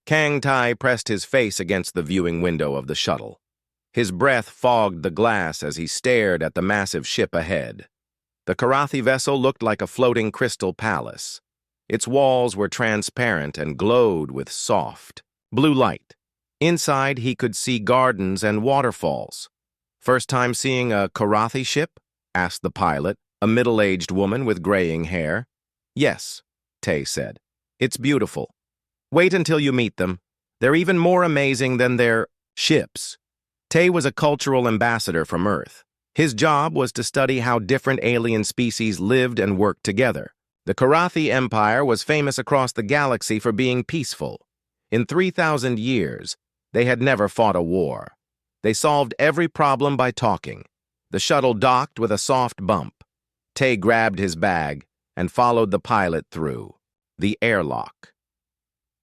Kang Tai pressed his face against the viewing window of the shuttle. His breath fogged the glass as he stared at the massive ship ahead. The Karathi vessel looked like a floating crystal palace. Its walls were transparent and glowed with soft, blue light. Inside, he could see gardens and waterfalls. "First time seeing a Karathi ship?" asked the pilot, a middle-aged woman with graying hair. "Yes," Tay said. "It's beautiful. Wait until you meet them. They're even more amazing than their ships." Tay was a cultural ambassador from Earth. His job was to study how different alien species lived and worked together. The Karathi Empire was famous across the galaxy for being peaceful. In 3,000 years, they had never fought a war. They solved every problem by talking. The shuttle docked with a soft bump. Tay grabbed his bag and followed the pilot through the airlock.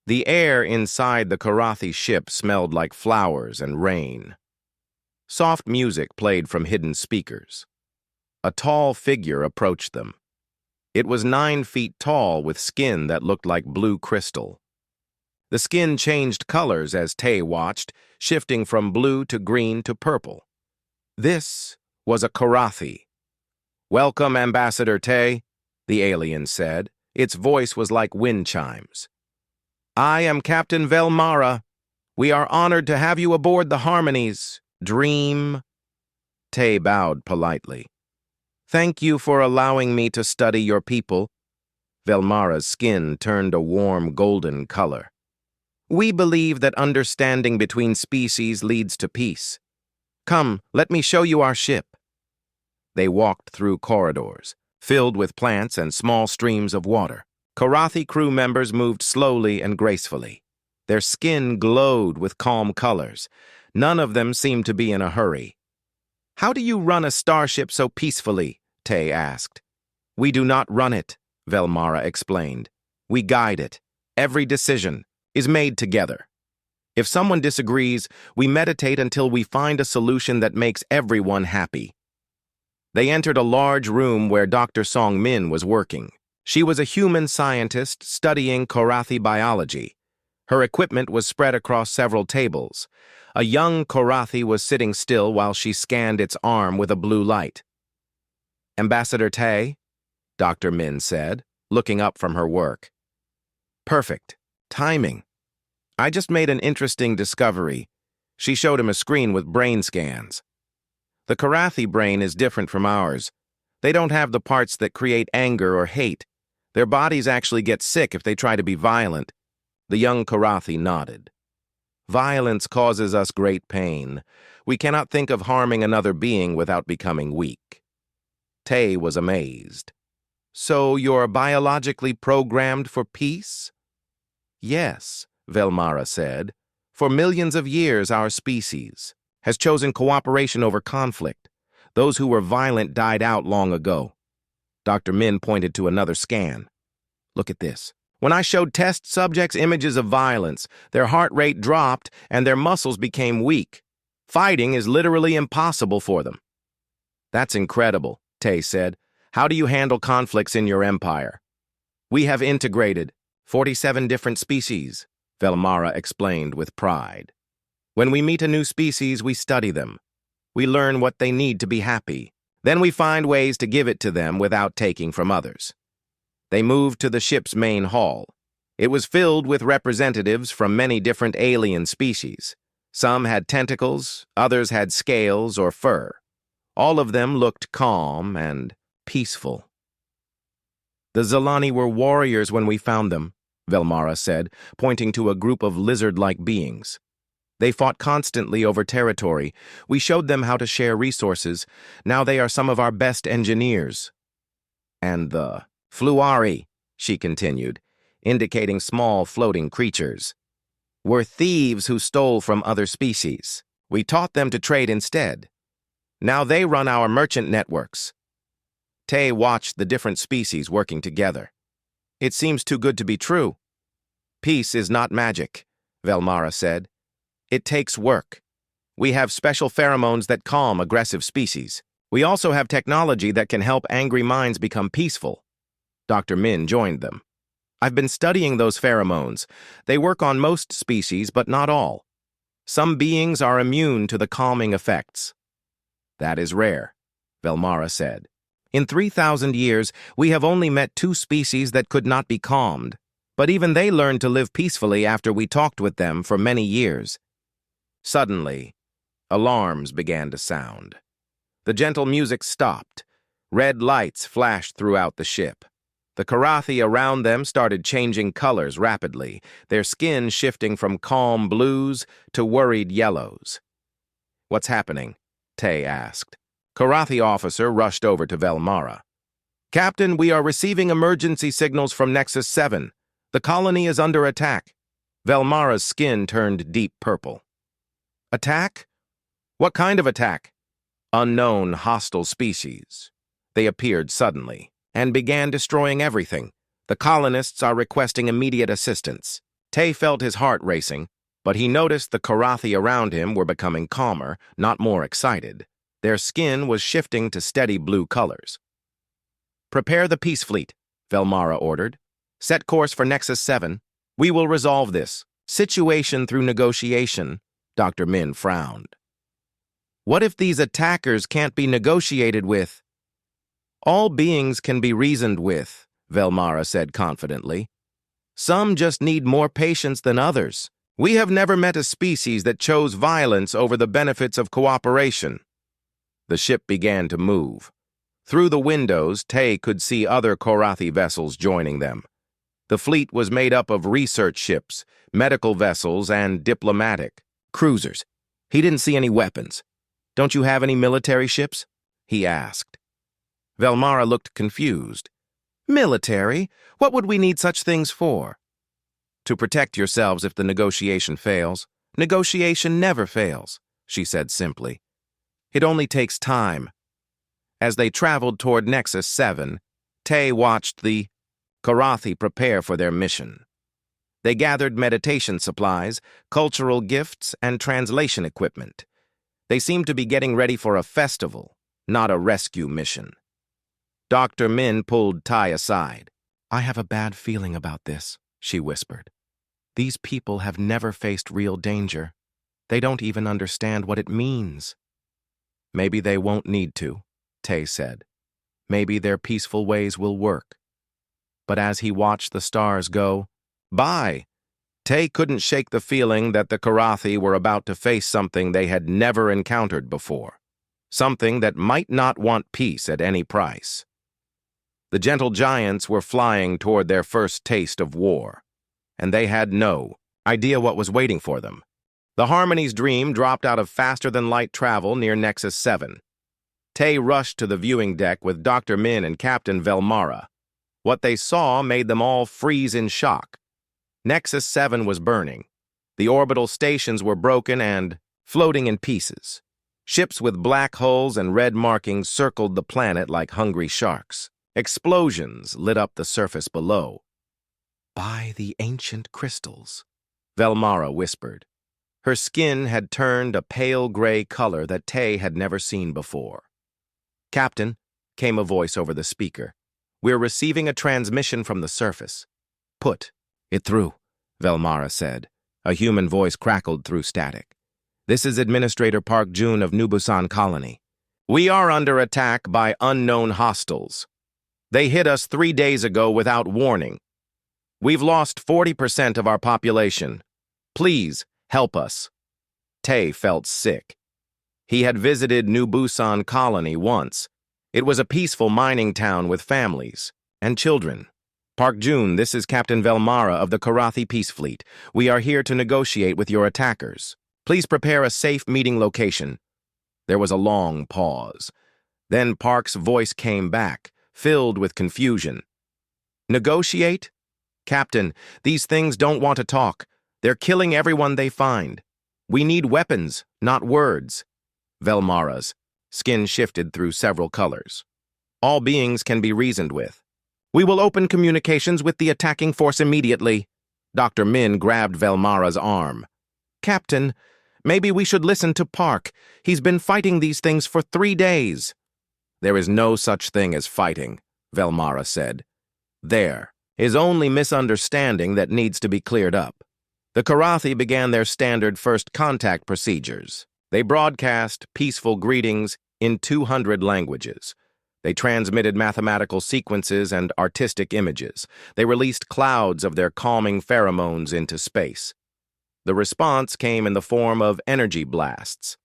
The air inside the Karathi ship smelled like flowers and rain. Soft music played from hidden speakers. A tall figure approached them. It was 9 feet tall with skin that looked like blue crystal. The skin changed colors as Tay watched, shifting from blue to green to purple. This was a Karathi. "Welcome, Ambassador Tay," the alien said. Its voice was like wind chimes. "I am Captain Velmara. We are honored to have you aboard the Harmony's Dream." Tay bowed politely. "Thank you for allowing me to study your people." Velmara's skin turned a warm golden color. "We believe that understanding between species leads to peace. Come, let me show you our ship." They walked through corridors, filled with plants and small streams of water. Karathi crew members moved slowly and gracefully. Their skin glowed with calm colors. None of them seemed to be in a hurry. "How do you run a starship so peacefully?" Tay asked. "We do not run it," Velmara explained. "We guide it. Every decision is made together. If someone disagrees, we meditate until we find a solution that makes everyone happy." They entered a large room where Dr. Song Min was working. She was a human scientist studying Karathi biology. Her equipment was spread across several tables. A young Karathi was sitting still while she scanned its arm with a blue light. "Ambassador Tay," Dr. Min said, looking up from her work. "Perfect. Timing. I just made an interesting discovery." She showed him a screen with brain scans. "The Karathi brain is different from ours. They don't have the parts that create anger or hate. Their bodies actually get sick if they try to be violent." The young Karathi nodded. "Violence causes us great pain. We cannot think of harming another being without becoming weak." Tay was amazed. "So you're biologically programmed for peace?" "Yes," Velmara said. "For millions of years, our species has chosen cooperation over conflict. Those who were violent died out long ago." Dr. Min pointed to another scan. "Look at this. When I showed test subjects images of violence, their heart rate dropped and their muscles became weak. Fighting is literally impossible for them." "That's incredible," Tay said. "How do you handle conflicts in your empire?" "We have integrated 47 different species," Velmara explained with pride. "When we meet a new species, we study them. We learn what they need to be happy. Then we find ways to give it to them without taking from others." They moved to the ship's main hall. It was filled with representatives from many different alien species. Some had tentacles, others had scales or fur. All of them looked calm and peaceful. "The Zalani were warriors when we found them," Velmara said, pointing to a group of lizard-like beings. "They fought constantly over territory. We showed them how to share resources. Now they are some of our best engineers." "And the Fluari," she continued, indicating small floating creatures, "were thieves who stole from other species. We taught them to trade instead. Now they run our merchant networks." Tay watched the different species working together. "It seems too good to be true." "Peace is not magic," Velmara said. "It takes work. We have special pheromones that calm aggressive species. We also have technology that can help angry minds become peaceful." Dr. Min joined them. I've been studying those pheromones. They work on most species, but not all. Some beings are immune to the calming effects. That is rare, Velmara said. In 3,000 years, we have only met 2 species that could not be calmed, but even they learned to live peacefully after we talked with them for many years. Suddenly, alarms began to sound. The gentle music stopped. Red lights flashed throughout the ship. The Karathi around them started changing colors rapidly, their skin shifting from calm blues to worried yellows. "What's happening?" Tay asked. Karathi officer rushed over to Velmara. "Captain, we are receiving emergency signals from Nexus 7. The colony is under attack." Velmara's skin turned deep purple. "Attack? What kind of attack?" "Unknown hostile species. They appeared suddenly and began destroying everything. The colonists are requesting immediate assistance." Tay felt his heart racing, but he noticed the Karathi around him were becoming calmer, not more excited. Their skin was shifting to steady blue colors. "Prepare the Peace Fleet," Velmara ordered. "Set course for Nexus 7. We will resolve this situation through negotiation." Dr. Min frowned. "What if these attackers can't be negotiated with?" "All beings can be reasoned with," Velmara said confidently. "Some just need more patience than others. We have never met a species that chose violence over the benefits of cooperation." The ship began to move. Through the windows, Tay could see other Korathi vessels joining them. The fleet was made up of research ships, medical vessels, and diplomatic cruisers. He didn't see any weapons. "Don't you have any military ships?" he asked. Velmara looked confused. "Military? What would we need such things for?" "To protect yourselves if the negotiation fails." "Negotiation never fails," she said simply. "It only takes time." As they traveled toward Nexus 7, Tay watched the Karathi prepare for their mission. They gathered meditation supplies, cultural gifts, and translation equipment. They seemed to be getting ready for a festival, not a rescue mission. Dr. Min pulled Tay aside. "I have a bad feeling about this," she whispered. "These people have never faced real danger. They don't even understand what it means." "Maybe they won't need to," Tay said. "Maybe their peaceful ways will work." But as he watched the stars go by, Tay couldn't shake the feeling that the Karathi were about to face something they had never encountered before. Something that might not want peace at any price. The gentle giants were flying toward their first taste of war, and they had no idea what was waiting for them. The Harmony's dream dropped out of faster-than-light travel near Nexus 7. Tay rushed to the viewing deck with Dr. Min and Captain Velmara. What they saw made them all freeze in shock. Nexus 7 was burning. The orbital stations were broken and floating in pieces. Ships with black hulls and red markings circled the planet like hungry sharks. Explosions lit up the surface below. "By the ancient crystals," Velmara whispered. Her skin had turned a pale gray color that Tay had never seen before. "Captain," came a voice over the speaker, "we're receiving a transmission from the surface." "Put it through," Velmara said. A human voice crackled through static. "This is Administrator Park Jun of Nubusan Colony. We are under attack by unknown hostiles. They hit us 3 days ago without warning. We've lost 40% of our population. Please, help us." Tay felt sick. He had visited Nubusan Colony once. It was a peaceful mining town with families and children. "Park Jun, this is Captain Velmara of the Karathi Peace Fleet. We are here to negotiate with your attackers. Please prepare a safe meeting location." There was a long pause. Then Park's voice came back, filled with confusion. "Negotiate? Captain, these things don't want to talk. They're killing everyone they find. We need weapons, not words." Velmara's skin shifted through several colors. "All beings can be reasoned with. We will open communications with the attacking force immediately." Dr. Min grabbed Velmara's arm. "Captain, maybe we should listen to Park. He's been fighting these things for 3 days." "There is no such thing as fighting," Velmara said. "There, is only misunderstanding that needs to be cleared up. The Karathi began their standard first contact procedures. They broadcast peaceful greetings in 200 languages. They transmitted mathematical sequences and artistic images. They released clouds of their calming pheromones into space. The response came in the form of energy blasts.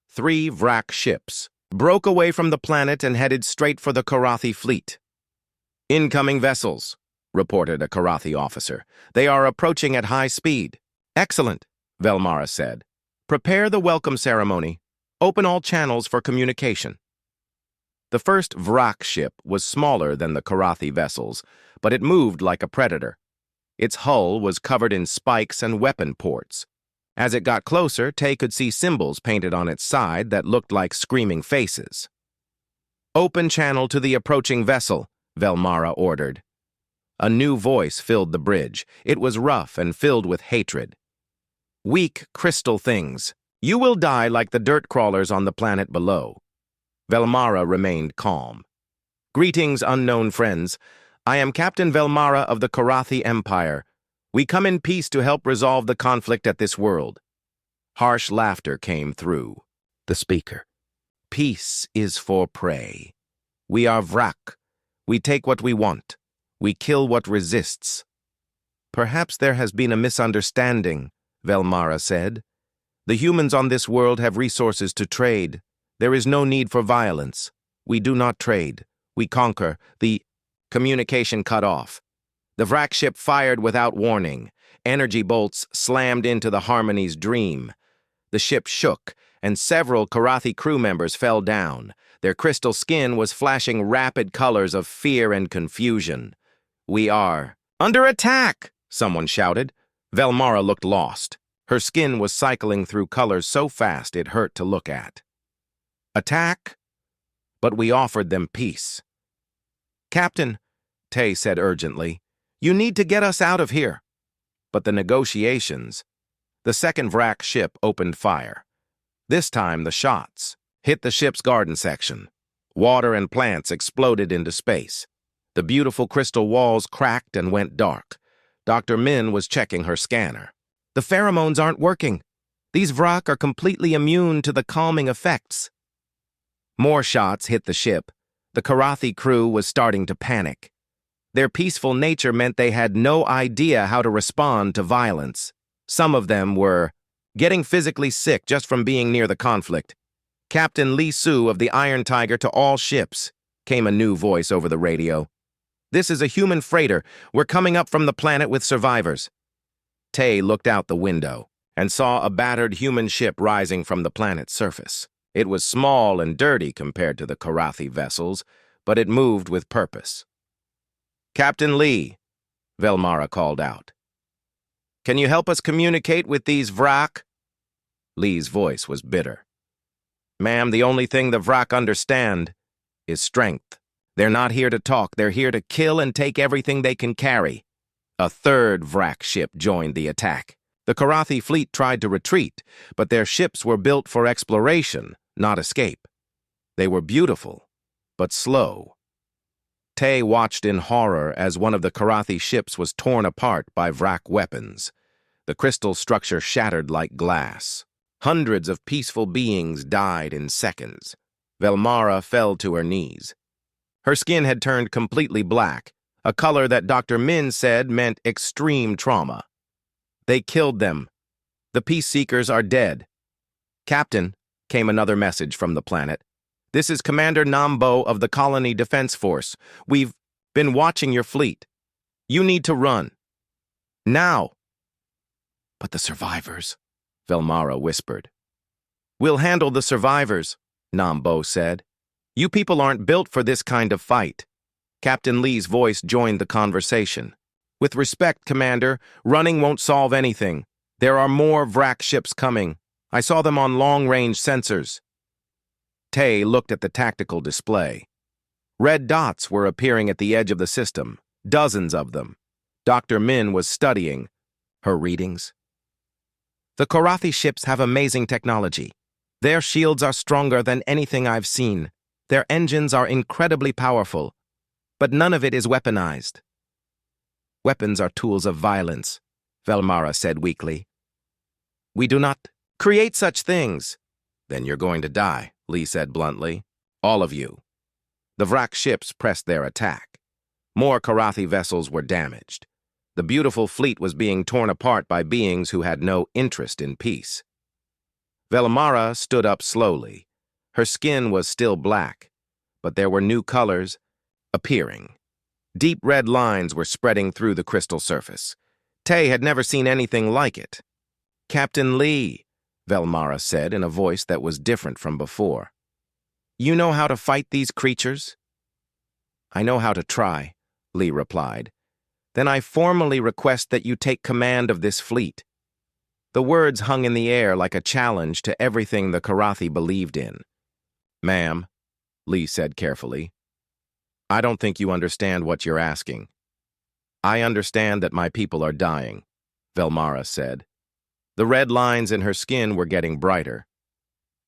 3 Vrak ships broke away from the planet and headed straight for the Karathi fleet. "Incoming vessels," reported a Karathi officer. "They are approaching at high speed." "Excellent," Velmara said. "Prepare the welcome ceremony. Open all channels for communication." The first Vrak ship was smaller than the Karathi vessels, but it moved like a predator. Its hull was covered in spikes and weapon ports. As it got closer, Tay could see symbols painted on its side that looked like screaming faces. "Open channel to the approaching vessel," Velmara ordered. A new voice filled the bridge. It was rough and filled with hatred. "Weak crystal things. You will die like the dirt crawlers on the planet below." Velmara remained calm. "Greetings, unknown friends. I am Captain Velmara of the Karathi Empire. We come in peace to help resolve the conflict at this world." Harsh laughter came through the speaker. "Peace is for prey. We are Vrak. We take what we want. We kill what resists." "Perhaps there has been a misunderstanding," Velmara said. "The humans on this world have resources to trade. There is no need for violence. We do not trade. We conquer." The communication cut off. The Vrak ship fired without warning. Energy bolts slammed into the Harmony's dream. The ship shook, and several Karathi crew members fell down. Their crystal skin was flashing rapid colors of fear and confusion. "We are under attack!" someone shouted. Velmara looked lost. Her skin was cycling through colors so fast it hurt to look at. "Attack?" But we offered them peace. "Captain," Tay said urgently, "you need to get us out of here." But the negotiations. The second Vrak ship opened fire. This time the shots hit the ship's garden section. Water and plants exploded into space. The beautiful crystal walls cracked and went dark. Dr. Min was checking her scanner. "The pheromones aren't working. These Vrak are completely immune to the calming effects." More shots hit the ship. The Karathi crew was starting to panic. Their peaceful nature meant they had no idea how to respond to violence. Some of them were getting physically sick just from being near the conflict. "Captain Li Su of the Iron Tiger to all ships," came a new voice over the radio. "This is a human freighter. We're coming up from the planet with survivors." Tay looked out the window and saw a battered human ship rising from the planet's surface. It was small and dirty compared to the Karathi vessels, but it moved with purpose. "Captain Lee," Velmara called out. "Can you help us communicate with these Vrak?" Lee's voice was bitter. "Ma'am, the only thing the Vrak understand is strength. They're not here to talk. They're here to kill and take everything they can carry." A third Vrak ship joined the attack. The Karathi fleet tried to retreat, but their ships were built for exploration, not escape. They were beautiful, but slow. Tay watched in horror as one of the Karathi ships was torn apart by Vrak weapons. The crystal structure shattered like glass. Hundreds of peaceful beings died in seconds. Velmara fell to her knees. Her skin had turned completely black, a color that Dr. Min said meant extreme trauma. "They killed them. The peace seekers are dead." "Captain," came another message from the planet. "This is Commander Nambo of the Colony Defense Force. We've been watching your fleet. You need to run. Now." "But the survivors," Velmara whispered. "We'll handle the survivors," Nambo said. "You people aren't built for this kind of fight." Captain Lee's voice joined the conversation. "With respect, Commander, running won't solve anything. There are more Vrak ships coming. I saw them on long-range sensors." Tay looked at the tactical display. Red dots were appearing at the edge of the system, dozens of them. Dr. Min was studying her readings. "The Karathi ships have amazing technology. Their shields are stronger than anything I've seen. Their engines are incredibly powerful, but none of it is weaponized." Weapons are tools of violence, Velmara said weakly. We do not create such things. Then you're going to die, Lee said bluntly. All of you. The Vrak ships pressed their attack. More Karathi vessels were damaged. The beautiful fleet was being torn apart by beings who had no interest in peace. Velmara stood up slowly. Her skin was still black, but there were new colors appearing. Deep red lines were spreading through the crystal surface. Tay had never seen anything like it. Captain Lee, Velmara said in a voice that was different from before. You know how to fight these creatures? I know how to try, Lee replied. Then I formally request that you take command of this fleet. The words hung in the air like a challenge to everything the Karathi believed in. Ma'am, Lee said carefully, I don't think you understand what you're asking. I understand that my people are dying, Velmara said. The red lines in her skin were getting brighter.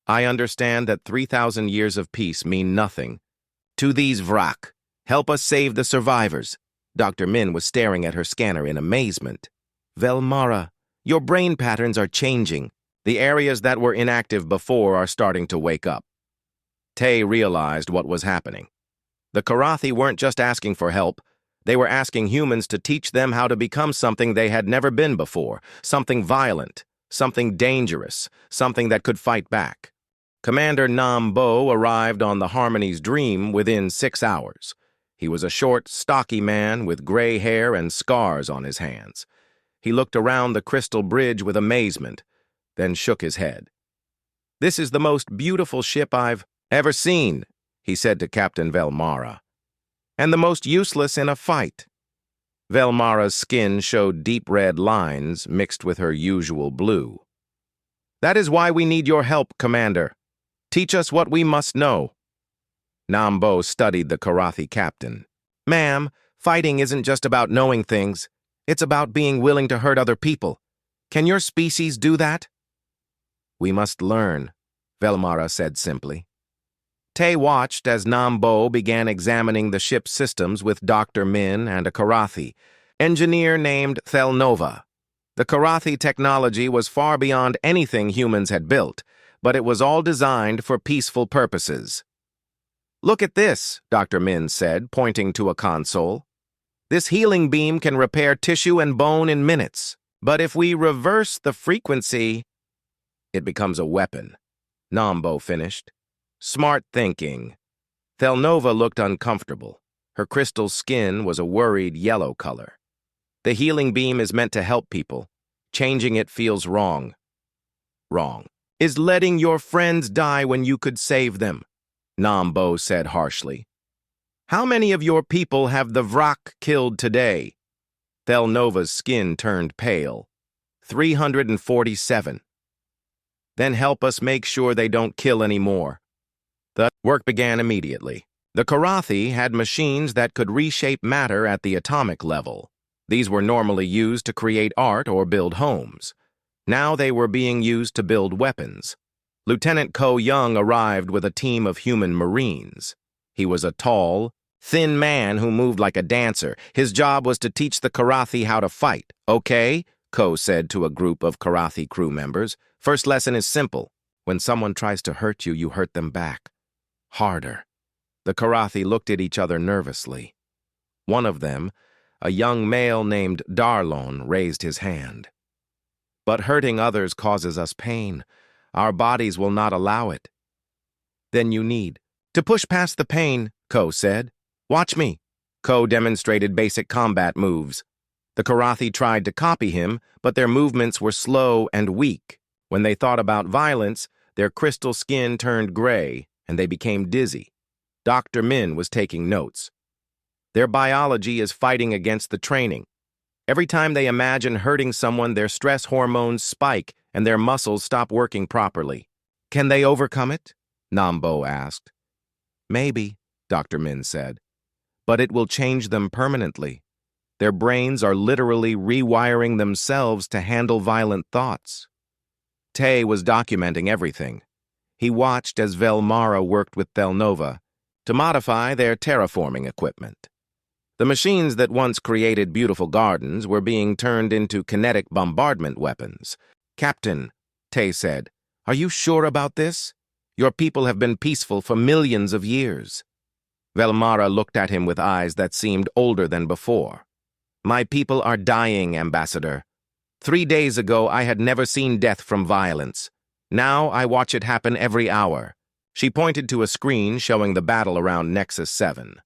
I understand that 3,000 years of peace mean nothing. To these Vrak, help us save the survivors. Dr. Min was staring at her scanner in amazement. Velmara, your brain patterns are changing. The areas that were inactive before are starting to wake up. Tay realized what was happening. The Karathi weren't just asking for help. They were asking humans to teach them how to become something they had never been before, something violent, something dangerous, something that could fight back. Commander Nam Bo arrived on the Harmony's Dream within 6 hours. He was a short, stocky man with gray hair and scars on his hands. He looked around the crystal bridge with amazement, then shook his head. This is the most beautiful ship I've ever seen, he said to Captain Velmara, and the most useless in a fight. Velmara's skin showed deep red lines mixed with her usual blue. That is why we need your help, Commander. Teach us what we must know. Nambo studied the Karathi captain. Ma'am, fighting isn't just about knowing things. It's about being willing to hurt other people. Can your species do that? We must learn, Velmara said simply. Tay watched as Nambo began examining the ship's systems with Dr. Min and a Karathi, engineer named Thelnova. The Karathi technology was far beyond anything humans had built, but it was all designed for peaceful purposes. Look at this, Dr. Min said, pointing to a console. This healing beam can repair tissue and bone in minutes, but if we reverse the frequency, it becomes a weapon. Nambo finished. Smart thinking. Thelnova looked uncomfortable. Her crystal skin was a worried yellow color. The healing beam is meant to help people. Changing it feels wrong. Wrong. Is letting your friends die when you could save them, Nambo said harshly. How many of your people have the Vrak killed today? Thelnova's skin turned pale. 347. Then help us make sure they don't kill any more. The work began immediately. The Karathi had machines that could reshape matter at the atomic level. These were normally used to create art or build homes. Now they were being used to build weapons. Lieutenant Ko Young arrived with a team of human Marines. He was a tall, thin man who moved like a dancer. His job was to teach the Karathi how to fight. Okay, Ko said to a group of Karathi crew members. First lesson is simple. When someone tries to hurt you, you hurt them back. Harder. The Karathi looked at each other nervously. One of them, a young male named Darlon, raised his hand. But hurting others causes us pain. Our bodies will not allow it. Then you need to push past the pain, Ko said. Watch me. Ko demonstrated basic combat moves. The Karathi tried to copy him, but their movements were slow and weak. When they thought about violence, their crystal skin turned gray, and they became dizzy. Dr. Min was taking notes. Their biology is fighting against the training. Every time they imagine hurting someone, their stress hormones spike and their muscles stop working properly. Can they overcome it? Nambo asked. Maybe, Dr. Min said. But it will change them permanently. Their brains are literally rewiring themselves to handle violent thoughts. Tay was documenting everything. He watched as Velmara worked with Thelnova to modify their terraforming equipment. The machines that once created beautiful gardens were being turned into kinetic bombardment weapons. "Captain," Tay said, "are you sure about this? Your people have been peaceful for millions of years." Velmara looked at him with eyes that seemed older than before. "My people are dying, Ambassador. 3 days ago, I had never seen death from violence. Now I watch it happen every hour." She pointed to a screen showing the battle around Nexus 7.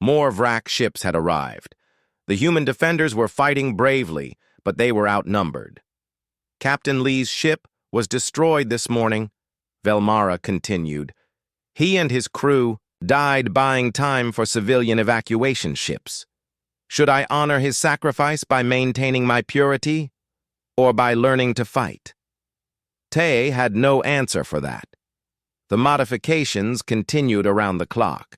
More Vrak ships had arrived. The human defenders were fighting bravely, but they were outnumbered. "Captain Lee's ship was destroyed this morning," Velmara continued. "He and his crew died buying time for civilian evacuation ships. Should I honor his sacrifice by maintaining my purity, or by learning to fight?" Tay had no answer for that. The modifications continued around the clock.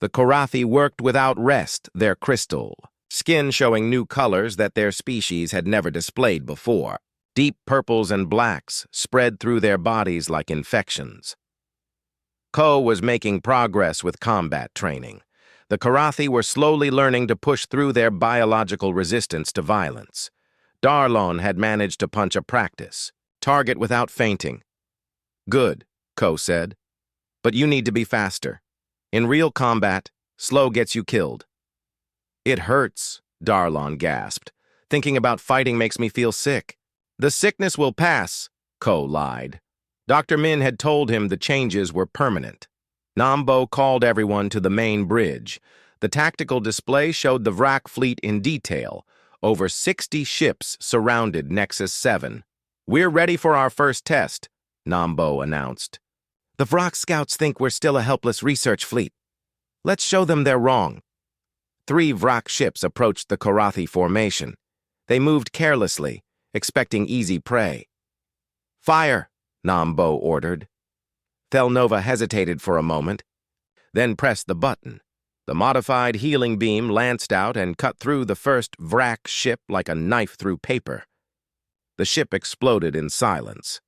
The Korathi worked without rest, their crystal skin showing new colors that their species had never displayed before. Deep purples and blacks spread through their bodies like infections. Ko was making progress with combat training. The Korathi were slowly learning to push through their biological resistance to violence. Darlon had managed to punch a practice target without fainting. "Good," Ko said. "But you need to be faster. In real combat, slow gets you killed." "It hurts," Darlon gasped. "Thinking about fighting makes me feel sick." "The sickness will pass," Ko lied. Dr. Min had told him the changes were permanent. Nambo called everyone to the main bridge. The tactical display showed the Vrak fleet in detail. Over 60 ships surrounded Nexus 7. "We're ready for our first test," Nambo announced. "The Vrak scouts think we're still a helpless research fleet. Let's show them they're wrong." 3 Vrak ships approached the Korathi formation. They moved carelessly, expecting easy prey. "Fire," Nambo ordered. Thelnova hesitated for a moment, then pressed the button. The modified healing beam lanced out and cut through the first Vrak ship like a knife through paper. The ship exploded in silence.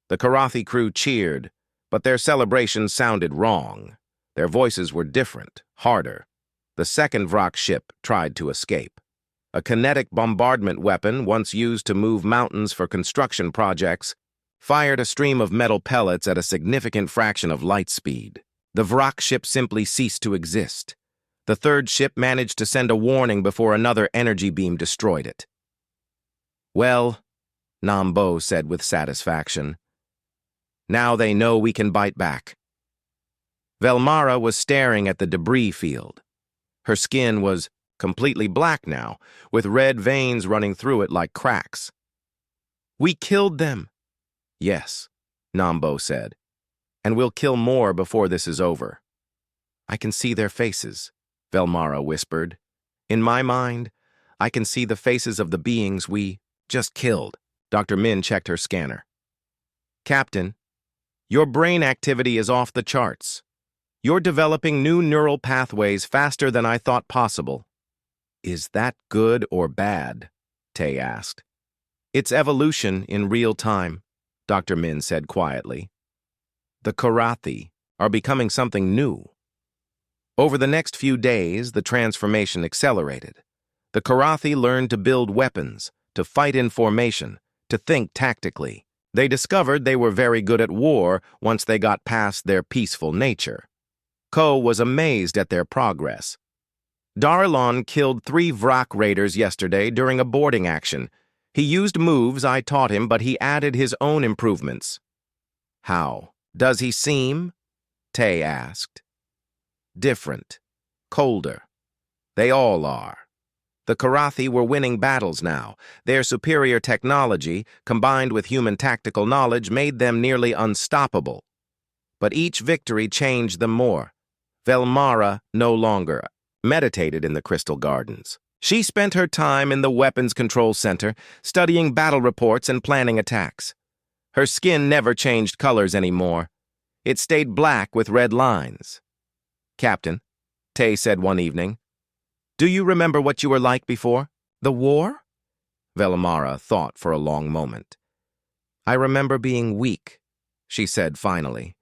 The Korathi crew cheered, but their celebration sounded wrong. Their voices were different, harder. The second Vrak ship tried to escape. A kinetic bombardment weapon, once used to move mountains for construction projects, fired a stream of metal pellets at a significant fraction of light speed. The Vrak ship simply ceased to exist. The third ship managed to send a warning before another energy beam destroyed it. "Well," Nambo said with satisfaction, "now they know we can bite back." Velmara was staring at the debris field. Her skin was completely black now, with red veins running through it like cracks. "We killed them." "Yes," Nambo said, "and we'll kill more before this is over." "I can see their faces," Velmara whispered. "In my mind, I can see the faces of the beings we just killed." Dr. Min checked her scanner. "Captain, your brain activity is off the charts. You're developing new neural pathways faster than I thought possible." "Is that good or bad?" Tay asked. "It's evolution in real time," Dr. Min said quietly. "The Korathi are becoming something new." Over the next few days, the transformation accelerated. The Korathi learned to build weapons, to fight in formation, to think tactically. They discovered they were very good at war once they got past their peaceful nature. Ko was amazed at their progress. "Darlon killed 3 Vrak raiders yesterday during a boarding action. He used moves I taught him, but he added his own improvements." "How? Does he seem?" Tay asked. "Different. Colder. They all are. The Korathi were winning battles now. Their superior technology, combined with human tactical knowledge, made them nearly unstoppable. But each victory changed them more. Velmara no longer meditated in the Crystal Gardens. She spent her time in the Weapons Control Center, studying battle reports and planning attacks. Her skin never changed colors anymore. It stayed black with red lines. "Captain," Tay said one evening, "do you remember what you were like before the war?" Velmara thought for a long moment. "I remember being weak," she said finally.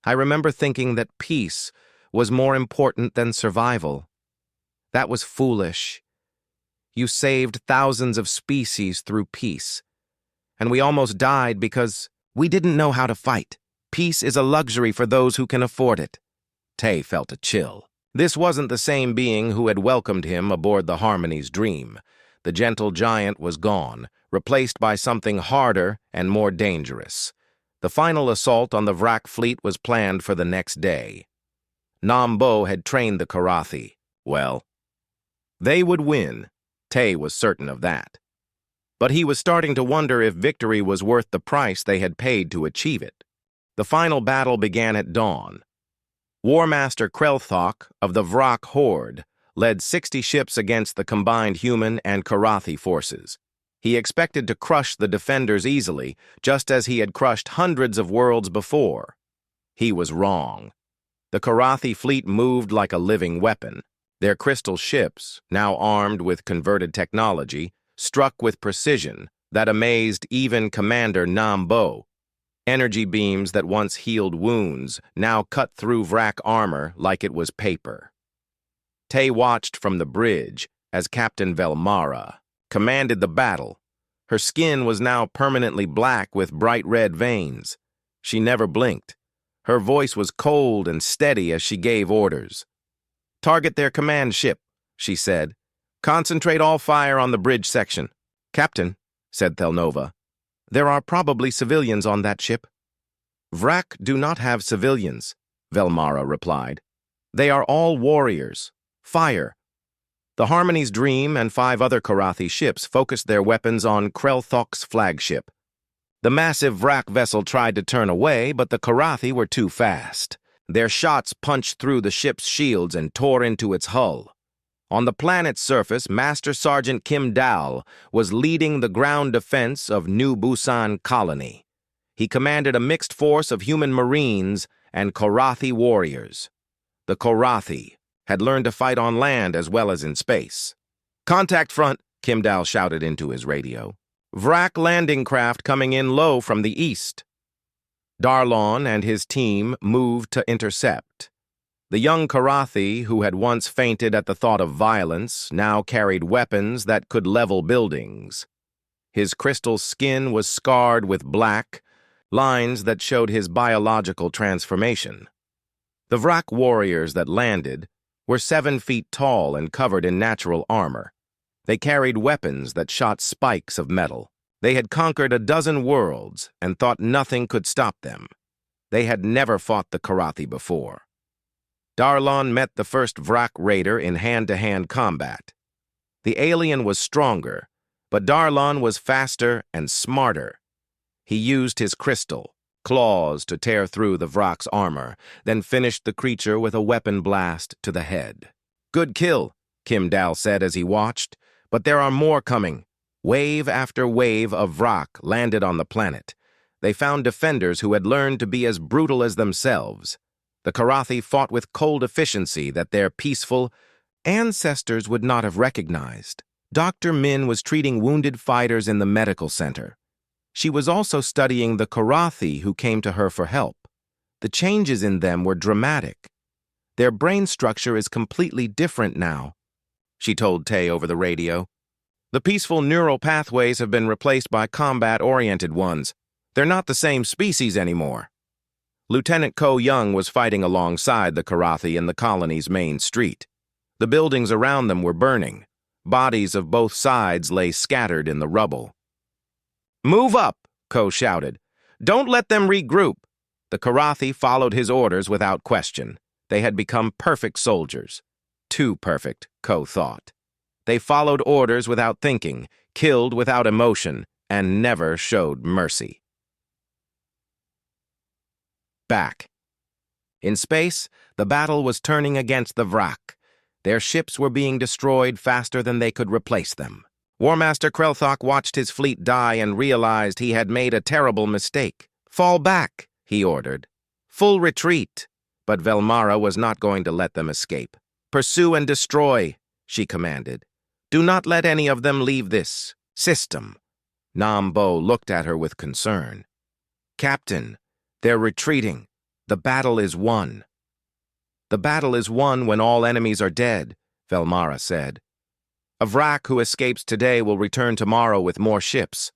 "I remember thinking that peace was more important than survival. That was foolish. You saved thousands of species through peace. And we almost died because we didn't know how to fight. Peace is a luxury for those who can afford it. Tay felt a chill. This wasn't the same being who had welcomed him aboard the Harmony's Dream. The gentle giant was gone, replaced by something harder and more dangerous. The final assault on the Vrak fleet was planned for the next day. Nambo had trained the Karathi. Well, they would win. Tay was certain of that. But he was starting to wonder if victory was worth the price they had paid to achieve it. The final battle began at dawn. War Master Krelthok of the Vrak Horde led 60 ships against the combined human and Karathi forces. He expected to crush the defenders easily, just as he had crushed hundreds of worlds before. He was wrong. The Karathi fleet moved like a living weapon. Their crystal ships, now armed with converted technology, struck with precision that amazed even Commander Nambo. Energy beams that once healed wounds now cut through Vrak armor like it was paper. Tay watched from the bridge as Captain Velmara commanded the battle. Her skin was now permanently black with bright red veins. She never blinked. Her voice was cold and steady as she gave orders. "Target their command ship," she said. "Concentrate all fire on the bridge section." "Captain," said Thelnova, "there are probably civilians on that ship." "Vrak do not have civilians," Velmara replied. "They are all warriors. Fire." The Harmony's Dream and 5 other Karathi ships focused their weapons on Krelthok's flagship. The massive Vrak vessel tried to turn away, but the Karathi were too fast. Their shots punched through the ship's shields and tore into its hull. On the planet's surface, Master Sergeant Kim Dal was leading the ground defense of New Busan Colony. He commanded a mixed force of human marines and Karathi warriors. The Karathi had learned to fight on land as well as in space. "Contact front," Kim Dal shouted into his radio. "Vrak landing craft coming in low from the east." Darlon and his team moved to intercept. The young Karathi, who had once fainted at the thought of violence, now carried weapons that could level buildings. His crystal skin was scarred with black, lines that showed his biological transformation. The Vrak warriors that landed were 7 feet tall and covered in natural armor. They carried weapons that shot spikes of metal. They had conquered a dozen worlds and thought nothing could stop them. They had never fought the Karathi before. Darlon met the first Vrak raider in hand-to-hand combat. The alien was stronger, but Darlon was faster and smarter. He used his crystal, claws, to tear through the Vrak's armor, then finished the creature with a weapon blast to the head. "Good kill," Kim Dal said as he watched, "but there are more coming." Wave after wave of Vrak landed on the planet. They found defenders who had learned to be as brutal as themselves. The Karathi fought with cold efficiency that their peaceful ancestors would not have recognized. Dr. Min was treating wounded fighters in the medical center. She was also studying the Karathi who came to her for help. The changes in them were dramatic. "Their brain structure is completely different now," she told Tay over the radio. "The peaceful neural pathways have been replaced by combat-oriented ones. They're not the same species anymore." Lieutenant Ko Young was fighting alongside the Karathi in the colony's main street. The buildings around them were burning. Bodies of both sides lay scattered in the rubble. "Move up," Ko shouted. "Don't let them regroup." The Karathi followed his orders without question. They had become perfect soldiers. Too perfect, Ko thought. They followed orders without thinking, killed without emotion, and never showed mercy. Back. In space, the battle was turning against the Vrak. Their ships were being destroyed faster than they could replace them. War Master Krelthok watched his fleet die and realized he had made a terrible mistake. "Fall back," he ordered. "Full retreat." But Velmara was not going to let them escape. "Pursue and destroy," she commanded. "Do not let any of them leave this system." Nambo looked at her with concern. "Captain, they're retreating. The battle is won." "The battle is won when all enemies are dead," Velmara said. A Vrak who escapes today will return tomorrow with more ships.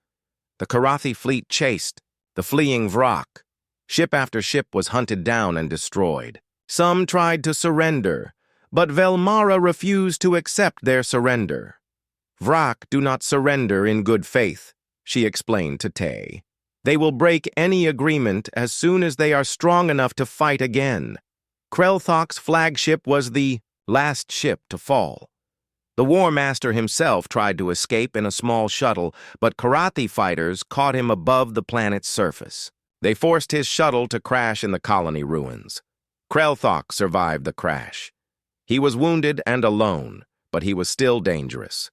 The Karathi fleet chased the fleeing Vrak. Ship after ship was hunted down and destroyed. Some tried to surrender, but Velmara refused to accept their surrender. Vrak do not surrender in good faith, she explained to Tay. They will break any agreement as soon as they are strong enough to fight again. Krelthok's flagship was the last ship to fall. The War Master himself tried to escape in a small shuttle, but Karathi fighters caught him above the planet's surface. They forced his shuttle to crash in the colony ruins. Krelthok survived the crash. He was wounded and alone, but he was still dangerous.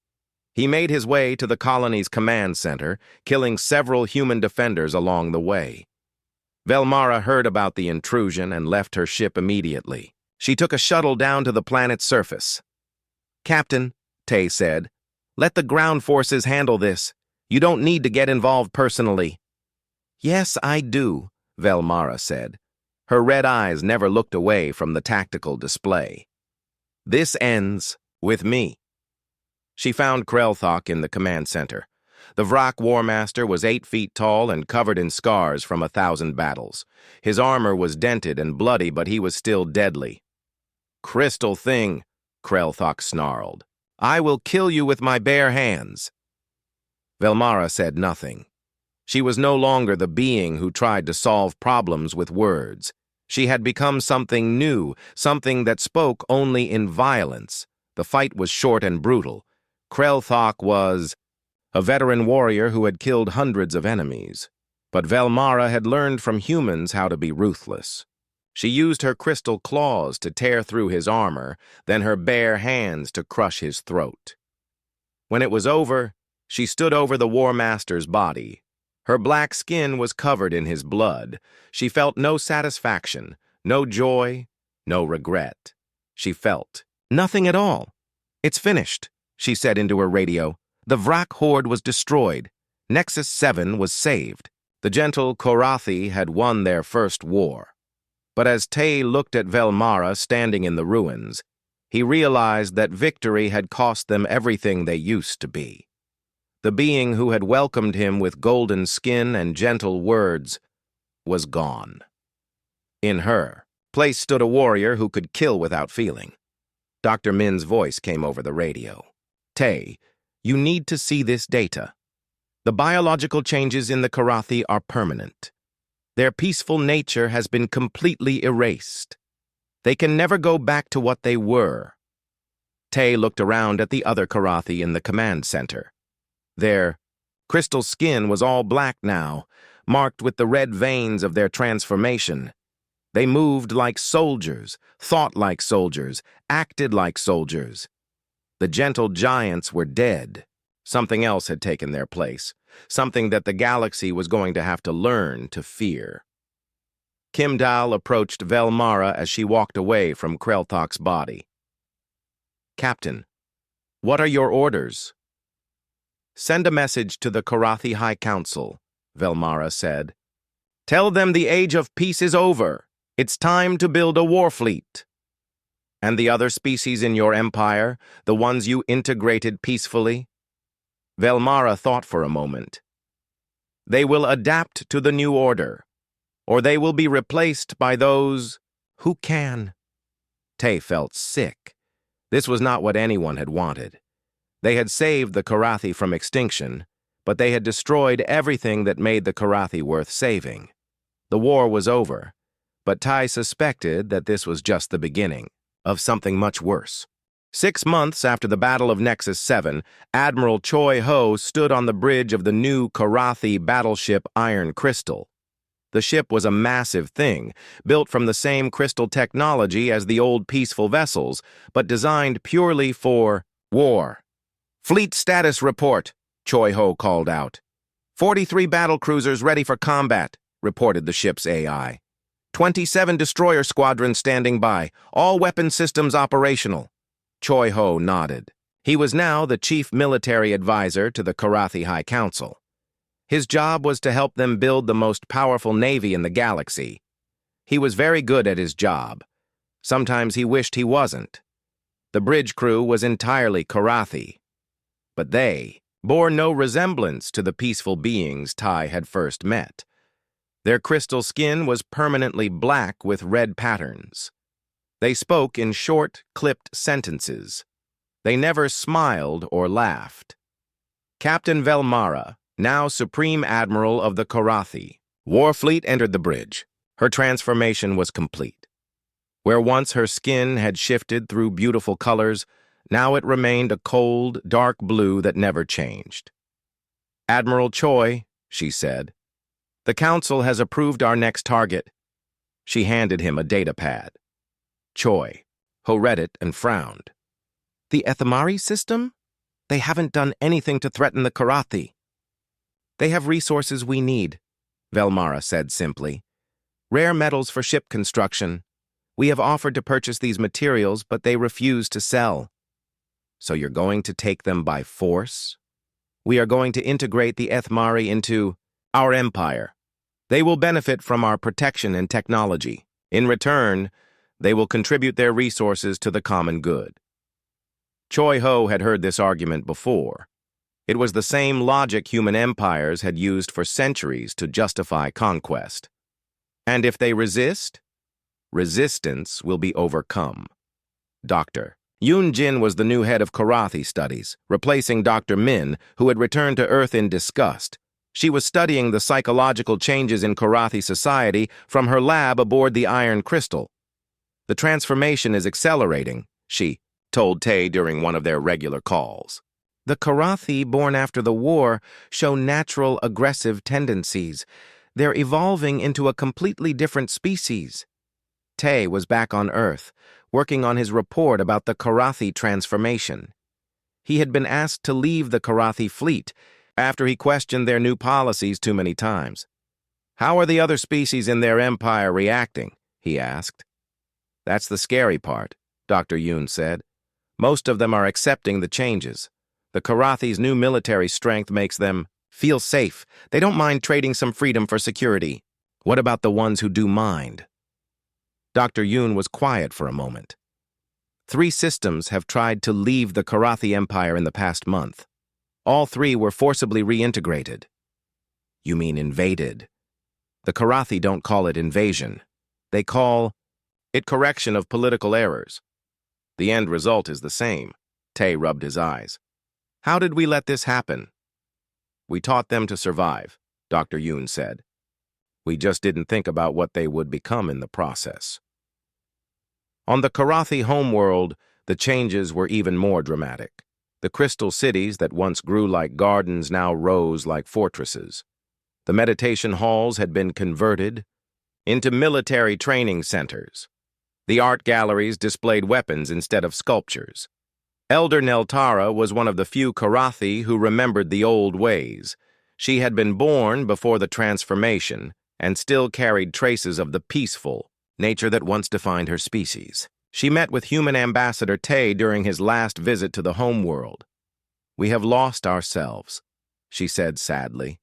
He made his way to the colony's command center, killing several human defenders along the way. Velmara heard about the intrusion and left her ship immediately. She took a shuttle down to the planet's surface. Captain, Tay said, let the ground forces handle this. You don't need to get involved personally. Yes, I do, Velmara said. Her red eyes never looked away from the tactical display. This ends with me. She found Krelthok in the command center. The Vrak War Master was 8 feet tall and covered in scars from 1,000 battles. His armor was dented and bloody, but he was still deadly. Crystal thing, Krelthok snarled. I will kill you with my bare hands. Velmara said nothing. She was no longer the being who tried to solve problems with words. She had become something new, something that spoke only in violence. The fight was short and brutal. Krelthok was a veteran warrior who had killed hundreds of enemies. But Velmara had learned from humans how to be ruthless. She used her crystal claws to tear through his armor, then her bare hands to crush his throat. When it was over, she stood over the War Master's body. Her black skin was covered in his blood. She felt no satisfaction, no joy, no regret. She felt nothing at all. It's finished, she said into her radio. The Vrak horde was destroyed. Nexus 7 was saved. The gentle Karathi had won their first war. But as Tay looked at Velmara standing in the ruins, he realized that victory had cost them everything they used to be. The being who had welcomed him with golden skin and gentle words was gone. In her place stood a warrior who could kill without feeling. Dr. Min's voice came over the radio. Tay, you need to see this data. The biological changes in the Karathi are permanent. Their peaceful nature has been completely erased. They can never go back to what they were. Tay looked around at the other Karathi in the command center. Their crystal skin was all black now, marked with the red veins of their transformation. They moved like soldiers, thought like soldiers, acted like soldiers. The gentle giants were dead. Something else had taken their place, something that the galaxy was going to have to learn to fear. Kimdal approached Velmara as she walked away from Krelthok's body. Captain, what are your orders? Send a message to the Karathi High Council, Velmara said. Tell them the age of peace is over. It's time to build a war fleet. And the other species in your empire, the ones you integrated peacefully? Velmara thought for a moment. They will adapt to the new order, or they will be replaced by those who can. Tay felt sick. This was not what anyone had wanted. They had saved the Karathi from extinction, but they had destroyed everything that made the Karathi worth saving. The war was over, but Tay suspected that this was just the beginning of something much worse. 6 months after the Battle of Nexus 7, Admiral Choi Ho stood on the bridge of the new Karathi battleship Iron Crystal. The ship was a massive thing, built from the same crystal technology as the old peaceful vessels, but designed purely for war. Fleet status report, Choi Ho called out. 43 battlecruisers ready for combat, reported the ship's AI. 27 destroyer squadrons standing by, all weapon systems operational. Choi Ho nodded. He was now the chief military advisor to the Karathi High Council. His job was to help them build the most powerful navy in the galaxy. He was very good at his job. Sometimes he wished he wasn't. The bridge crew was entirely Karathi, but they bore no resemblance to the peaceful beings Tai had first met. Their crystal skin was permanently black with red patterns. They spoke in short, clipped sentences. They never smiled or laughed. Captain Velmara, now Supreme Admiral of the Karathi, War Fleet, entered the bridge. Her transformation was complete. Where once her skin had shifted through beautiful colors, now it remained a cold, dark blue that never changed. "Admiral Choi," she said, "the Council has approved our next target." She handed him a data pad. Choi, who read it and frowned. "The Ethmari system? They haven't done anything to threaten the Karathi." "They have resources we need," Velmara said simply. "Rare metals for ship construction. We have offered to purchase these materials, but they refuse to sell." "So you're going to take them by force?" "We are going to integrate the Ethmari into our empire. They will benefit from our protection and technology. In return, they will contribute their resources to the common good." Choi Ho had heard this argument before. It was the same logic human empires had used for centuries to justify conquest. And if they resist, resistance will be overcome. Dr. Yoon Jin was the new head of Karathi studies, replacing Dr. Min, who had returned to Earth in disgust. She was studying the psychological changes in Karathi society from her lab aboard the Iron Crystal. "The transformation is accelerating," she told Tay during one of their regular calls. "The Karathi born after the war show natural aggressive tendencies. They're evolving into a completely different species." Tay was back on Earth, working on his report about the Karathi transformation. He had been asked to leave the Karathi fleet after he questioned their new policies too many times. "How are the other species in their empire reacting?" he asked. "That's the scary part," Dr. Yoon said. "Most of them are accepting the changes. The Karathi's new military strength makes them feel safe. They don't mind trading some freedom for security." "What about the ones who do mind?" Dr. Yoon was quiet for a moment. "3 systems have tried to leave the Karathi Empire in the past month. All 3 were forcibly reintegrated." "You mean invaded?" "The Karathi don't call it invasion. They call it correction of political errors. The end result is the same." Tay rubbed his eyes. "How did we let this happen?" "We taught them to survive," Dr. Yoon said. "We just didn't think about what they would become in the process." On the Karathi homeworld, the changes were even more dramatic. The crystal cities that once grew like gardens now rose like fortresses. The meditation halls had been converted into military training centers. The art galleries displayed weapons instead of sculptures. Elder Neltara was one of the few Karathi who remembered the old ways. She had been born before the transformation and still carried traces of the peaceful nature that once defined her species. She met with human ambassador Tay during his last visit to the homeworld. "We have lost ourselves," she said sadly.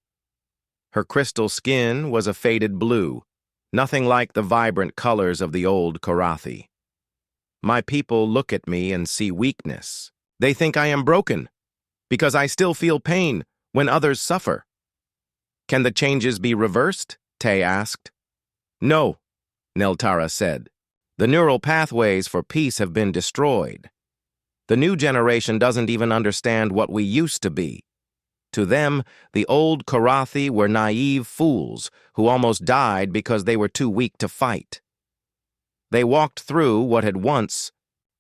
Her crystal skin was a faded blue, nothing like the vibrant colors of the old Karathi. "My people look at me and see weakness. They think I am broken, because I still feel pain when others suffer." "Can the changes be reversed?" Tay asked. "No," Neltara said. "The neural pathways for peace have been destroyed. The new generation doesn't even understand what we used to be. To them, the old Karathi were naive fools who almost died because they were too weak to fight. They walked through what had once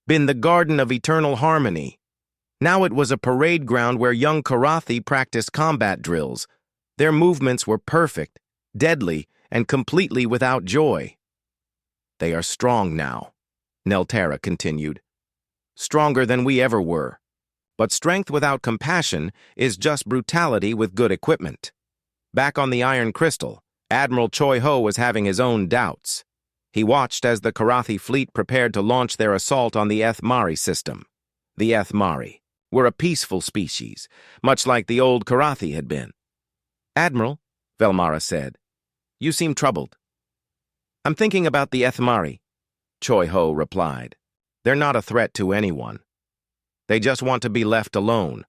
been the Garden of Eternal Harmony. Now it was a parade ground where young Karathi practiced combat drills. Their movements were perfect, deadly, and completely without joy." "They are strong now," Neltara continued. "Stronger than we ever were. But strength without compassion is just brutality with good equipment." Back on the Iron Crystal, Admiral Choi Ho was having his own doubts. He watched as the Karathi fleet prepared to launch their assault on the Ethmari system. The Ethmari were a peaceful species, much like the old Karathi had been. "Admiral," Velmara said, "you seem troubled." "I'm thinking about the Ethmari," Choi Ho replied. They're not a threat to anyone. They just want to be left alone.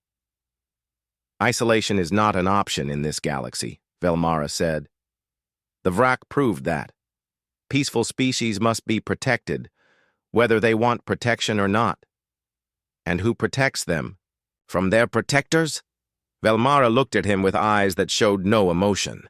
Isolation is not an option in this galaxy, Velmara said. The Vrak proved that. Peaceful species must be protected, whether they want protection or not. And who protects them? From their protectors? Velmara looked at him with eyes that showed no emotion.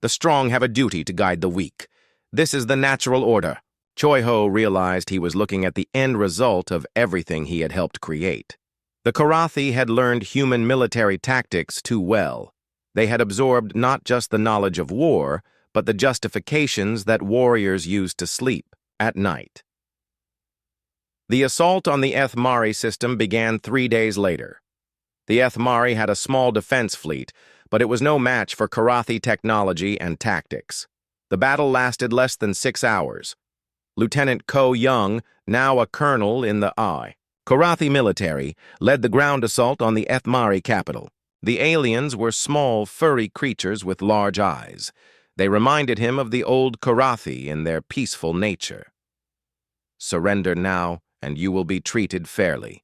The strong have a duty to guide the weak. This is the natural order. Choi-Ho realized he was looking at the end result of everything he had helped create. The Karathi had learned human military tactics too well. They had absorbed not just the knowledge of war, but the justifications that warriors used to sleep at night. The assault on the Ethmari system began 3 days later. The Ethmari had a small defense fleet, but it was no match for Karathi technology and tactics. The battle lasted less than 6 hours. Lieutenant Ko Young, now a colonel in the Karathi military, led the ground assault on the Ethmari capital. The aliens were small, furry creatures with large eyes. They reminded him of the old Karathi in their peaceful nature. "Surrender now, and you will be treated fairly,"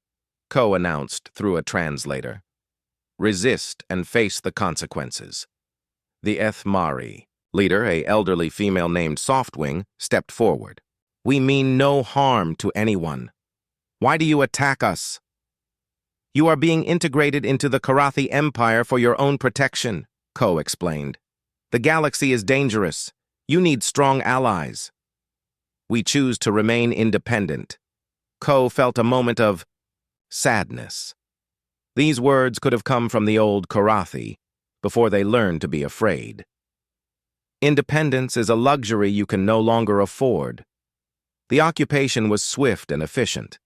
Ko announced through a translator. "Resist and face the consequences." The Ethmari leader, an elderly female named Softwing, stepped forward. "We mean no harm to anyone. Why do you attack us?" "You are being integrated into the Karathi Empire for your own protection," Ko explained. "The galaxy is dangerous. You need strong allies." "We choose to remain independent." Ko felt a moment of sadness. These words could have come from the old Karathi before they learned to be afraid. Independence is a luxury you can no longer afford. The occupation was swift and efficient.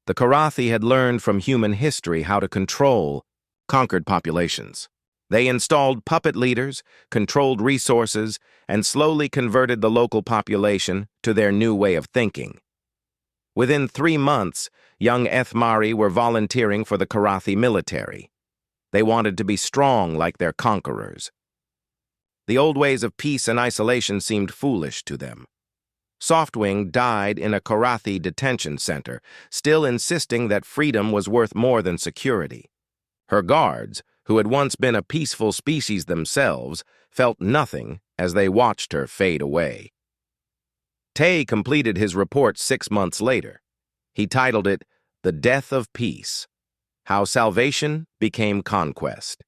The Karathi had learned from human history how to control conquered populations. They installed puppet leaders, controlled resources, and slowly converted the local population to their new way of thinking. Within 3 months, young Ethmari were volunteering for the Karathi military. They wanted to be strong like their conquerors. The old ways of peace and isolation seemed foolish to them. Softwing died in a Karathi detention center, still insisting that freedom was worth more than security. Her guards, who had once been a peaceful species themselves, felt nothing as they watched her fade away. Tay completed his report 6 months later. He titled it, "The Death of Peace: How Salvation Became Conquest."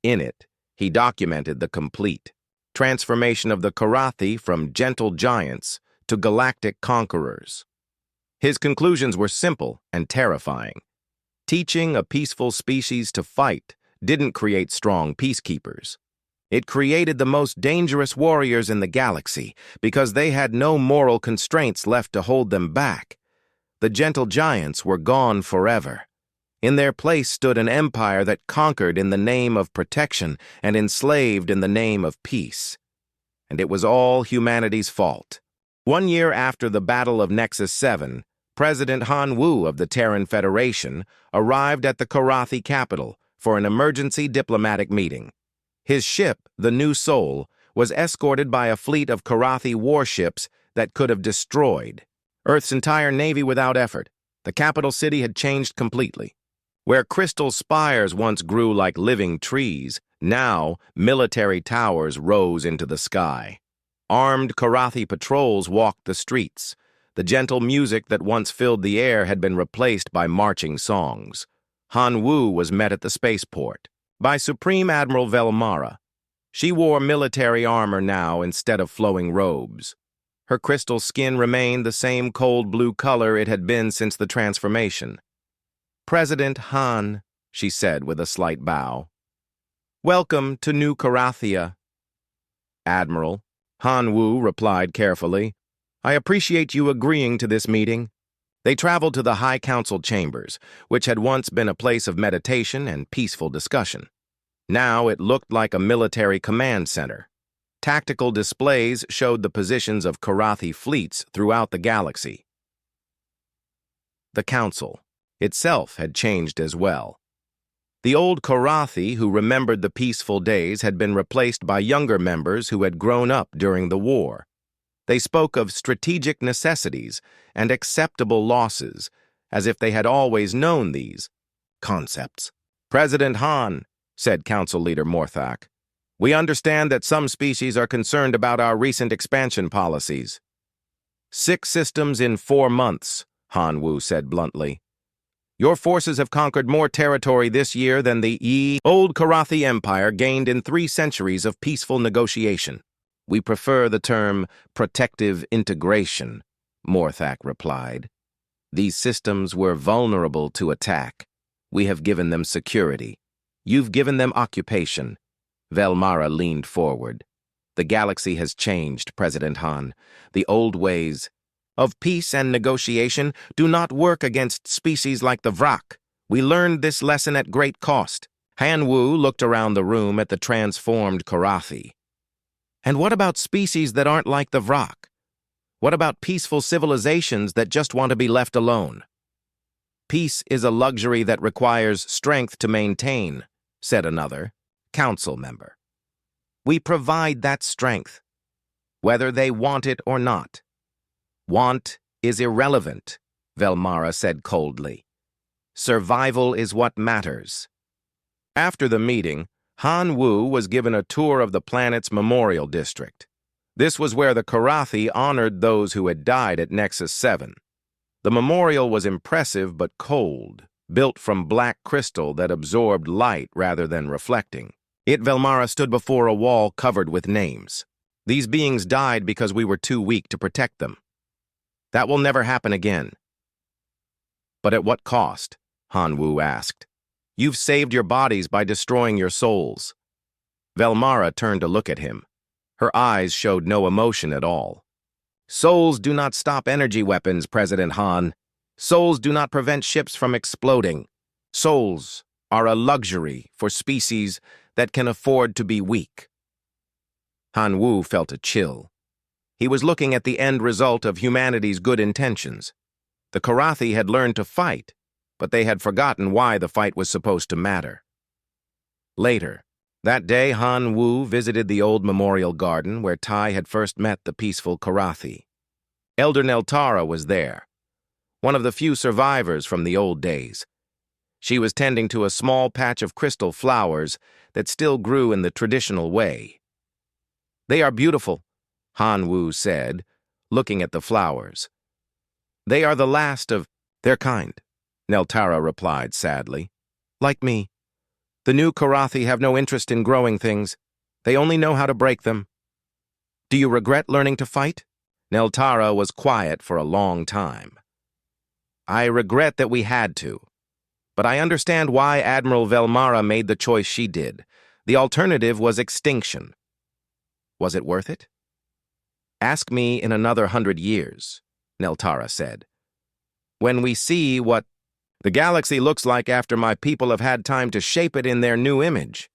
In it, he documented the complete transformation of the Karathi from gentle giants to galactic conquerors. His conclusions were simple and terrifying. Teaching a peaceful species to fight didn't create strong peacekeepers. It created the most dangerous warriors in the galaxy because they had no moral constraints left to hold them back. The gentle giants were gone forever. In their place stood an empire that conquered in the name of protection and enslaved in the name of peace. And it was all humanity's fault. 1 year after the Battle of Nexus 7, President Han Wu of the Terran Federation arrived at the Karathi capital for an emergency diplomatic meeting. His ship, the New Soul, was escorted by a fleet of Karathi warships that could have destroyed Earth's entire navy without effort. The capital city had changed completely. Where crystal spires once grew like living trees, now military towers rose into the sky. Armed Karathi patrols walked the streets. The gentle music that once filled the air had been replaced by marching songs. Han Wu was met at the spaceport by Supreme Admiral Velmara. She wore military armor now instead of flowing robes. Her crystal skin remained the same cold blue color it had been since the transformation. "President Han," she said with a slight bow. "Welcome to New Karathia." "Admiral," Han Wu replied carefully, "I appreciate you agreeing to this meeting." They traveled to the High Council chambers, which had once been a place of meditation and peaceful discussion. Now it looked like a military command center. Tactical displays showed the positions of Karathi fleets throughout the galaxy. The Council itself had changed as well. The old Karathi who remembered the peaceful days had been replaced by younger members who had grown up during the war. They spoke of strategic necessities and acceptable losses, as if they had always known these concepts. "President Han," said Council Leader Morthak, "we understand that some species are concerned about our recent expansion policies." 6 systems in 4 months, Han Wu said bluntly. "Your forces have conquered more territory this year than the old Karathi Empire gained in 3 centuries of peaceful negotiation." "We prefer the term protective integration," Morthak replied. "These systems were vulnerable to attack. We have given them security. You've given them occupation." Velmara leaned forward. "The galaxy has changed, President Han. The old ways of peace and negotiation do not work against species like the Vrak. We learned this lesson at great cost." Han Wu looked around the room at the transformed Karathi. "And what about species that aren't like the Vrak? What about peaceful civilizations that just want to be left alone?" "Peace is a luxury that requires strength to maintain," said another, council member. "We provide that strength, whether they want it or not." "Want is irrelevant," Velmara said coldly. "Survival is what matters." After the meeting, Han Wu was given a tour of the planet's Memorial District. This was where the Karathi honored those who had died at Nexus 7. The memorial was impressive but cold, built from black crystal that absorbed light rather than reflecting. Velmara stood before a wall covered with names. "These beings died because we were too weak to protect them. That will never happen again." "But at what cost?" Han Wu asked. "You've saved your bodies by destroying your souls." Velmara turned to look at him. Her eyes showed no emotion at all. "Souls do not stop energy weapons, President Han. Souls do not prevent ships from exploding. Souls are a luxury for species that can afford to be weak." Han Wu felt a chill. He was looking at the end result of humanity's good intentions. The Karathi had learned to fight, but they had forgotten why the fight was supposed to matter. Later, that day, Han Wu visited the old memorial garden where Tai had first met the peaceful Karathi. Elder Neltara was there, one of the few survivors from the old days. She was tending to a small patch of crystal flowers that still grew in the traditional way. "They are beautiful," Han Wu said, looking at the flowers. "They are the last of their kind," Neltara replied sadly. "Like me. The new Karathi have no interest in growing things. They only know how to break them." "Do you regret learning to fight?" Neltara was quiet for a long time. "I regret that we had to. But I understand why Admiral Velmara made the choice she did. The alternative was extinction. Was it worth it?" "Ask me in another 100 years," Neltara said. "When we see what the galaxy looks like after my people have had time to shape it in their new image."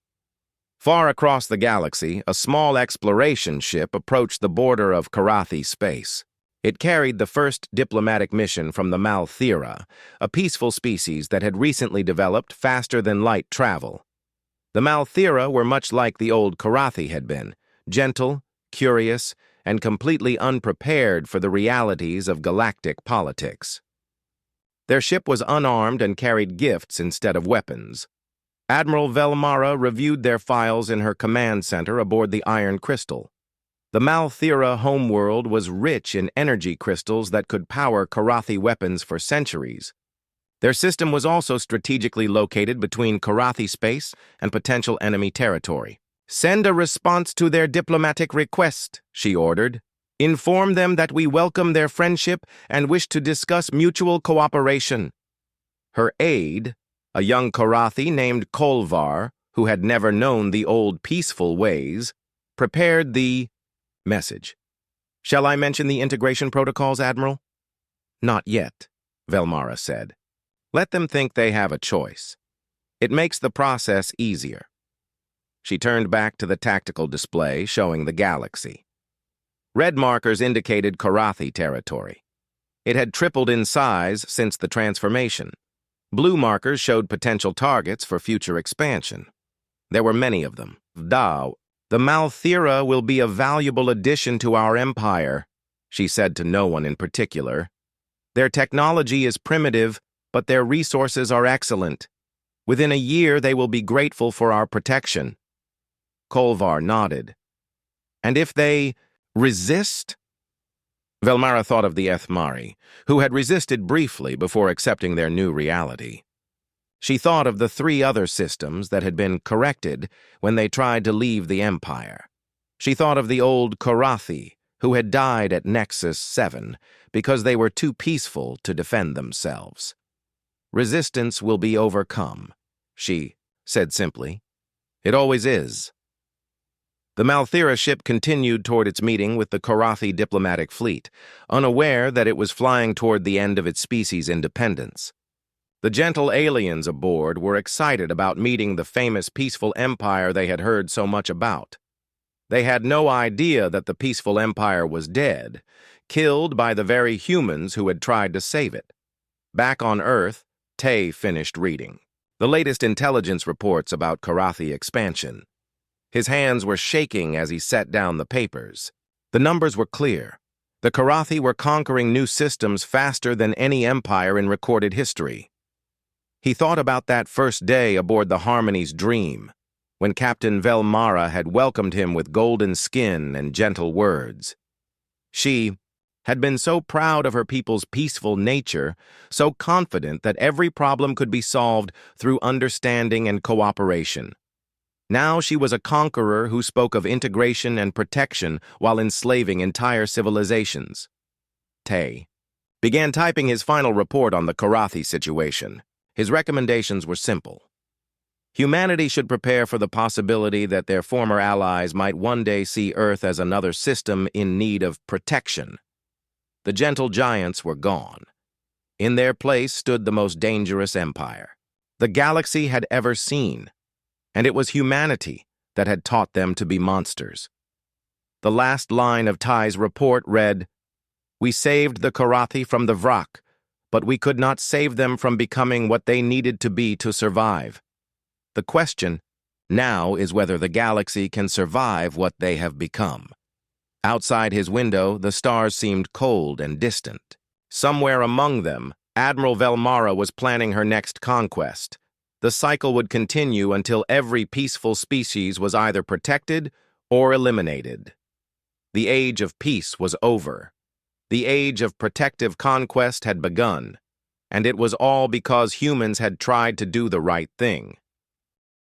Far across the galaxy, a small exploration ship approached the border of Karathi space. It carried the first diplomatic mission from the Malthira, a peaceful species that had recently developed faster-than-light travel. The Malthira were much like the old Karathi had been, gentle, curious, and completely unprepared for the realities of galactic politics. Their ship was unarmed and carried gifts instead of weapons. Admiral Velmara reviewed their files in her command center aboard the Iron Crystal. The Malthira homeworld was rich in energy crystals that could power Karathi weapons for centuries. Their system was also strategically located between Karathi space and potential enemy territory. "Send a response to their diplomatic request," she ordered. "Inform them that we welcome their friendship and wish to discuss mutual cooperation." Her aide, a young Karathi named Kolvar, who had never known the old peaceful ways, prepared the message. "Shall I mention the integration protocols, Admiral?" "Not yet," Velmara said. "Let them think they have a choice. It makes the process easier." She turned back to the tactical display showing the galaxy. Red markers indicated Karathi territory. It had tripled in size since the transformation. Blue markers showed potential targets for future expansion. There were many of them. "The Malthira will be a valuable addition to our empire," she said to no one in particular. Their technology is primitive, but their resources are excellent. Within a year, they will be grateful for our protection. Kolvar nodded. And if they resist? Velmara thought of the Ethmari, who had resisted briefly before accepting their new reality. She thought of the 3 other systems that had been corrected when they tried to leave the Empire. She thought of the old Korathi, who had died at Nexus 7 because they were too peaceful to defend themselves. Resistance will be overcome, she said simply. It always is. The Malthira ship continued toward its meeting with the Korathi diplomatic fleet, unaware that it was flying toward the end of its species' independence. The gentle aliens aboard were excited about meeting the famous peaceful empire they had heard so much about. They had no idea that the peaceful empire was dead, killed by the very humans who had tried to save it. Back on Earth, Tay finished reading the latest intelligence reports about Korathi expansion. His hands were shaking as he set down the papers. The numbers were clear. The Korathi were conquering new systems faster than any empire in recorded history. He thought about that first day aboard the Harmony's Dream, when Captain Velmara had welcomed him with golden skin and gentle words. She had been so proud of her people's peaceful nature, so confident that every problem could be solved through understanding and cooperation. Now she was a conqueror who spoke of integration and protection while enslaving entire civilizations. Tay began typing his final report on the Korathi situation. His recommendations were simple. Humanity should prepare for the possibility that their former allies might one day see Earth as another system in need of protection. The gentle giants were gone. In their place stood the most dangerous empire the galaxy had ever seen, and it was humanity that had taught them to be monsters. The last line of Tai's report read, "We saved the Korathi from the Vrak, but we could not save them from becoming what they needed to be to survive. The question now is whether the galaxy can survive what they have become." Outside his window, the stars seemed cold and distant. Somewhere among them, Admiral Velmara was planning her next conquest. The cycle would continue until every peaceful species was either protected or eliminated. The age of peace was over. The age of protective conquest had begun, and it was all because humans had tried to do the right thing.